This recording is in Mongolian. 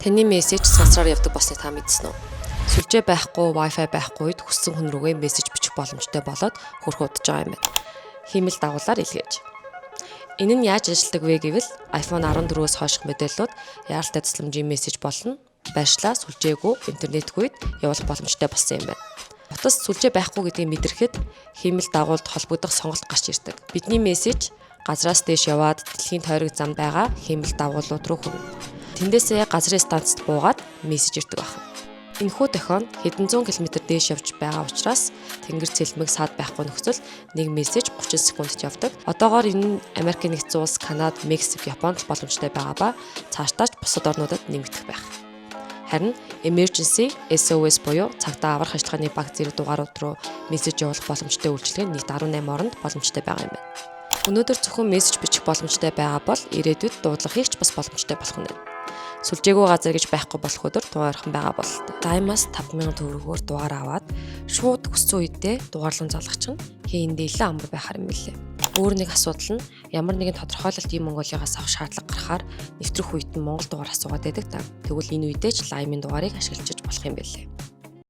Таны мессеж сансраар явдаг болсныг та мэдсэн үү? Сүлжээ байхгүй, Wi-Fi байхгүй үед хүссэн хүн рүүгээ мессеж бичих боломжтой болоод хөрх удаж байгаа юм байна. Хиймэл дагуулаар илгээж. Энэ нь яаж ажилладаг вэ гэвэл iPhone 14-өөс хойших модельлууд яаралтай тусламжийн мессеж болно. Байршлаа сүлжээгүй, интернетгүй явуулах боломжтой болсон юм байна. Утас сүлжээ байхгүй гэдгийг мэдрэхэд хиймэл дагуулд холбогдох сонголт гарч ирдэг. Бидний мессеж газраас дээш яваад дэлхийн тойрог замд байгаа хиймэл дагуулууд руу хүрнэ. Тэндээсээ газрын станцд буугаад мессеж ирдэг байна. Энэхүү дохион хэдэн зуун километр дээш явж байгаа учраас тэнгэр цэлмэг саад байхгүй нөхцөл нэг мессеж 30 секундт явдаг. Одоогоор энэ нь Америкийн нэгдсэн улс, Канада, Мексик, Японд боломжтой байгаа ба цаашдаач бусад орнуудад нэмэгдэх байх. Харин emergency SOS буюу цагтаа аврах ажиллагааны баг зэрэг дугаарууд руу мессеж явуулах боломжтой үйлчилгээ нийт 18 оронд боломжтой байгаа юм байна. Өнөөдөр зөвхөн мессеж бичих боломжтой байгаа бол ирээдүйд дуудлагыг ч бас боломжтой болох нь. Сүлжээгүй газар гэж байхгүй болох өдөр дугаархан байгаа бололтой. Даймаас 5000 төгрөгөөр дугаар аваад шууд хүссэн үедээ дугаарлан залгах чинь хийндээ илүү амар байхаар юм билээ. Өөр нэг асуудал нь ямар нэгэн тодорхойлолт ийм Монголиогоос авах шаардлага гарахаар нэвтрэх үед нь Монгол дугаар асуугаад байдаг та. Тэгвэл энэ үедээ ч лаймын дугаарыг ашиглаж болох юм билээ.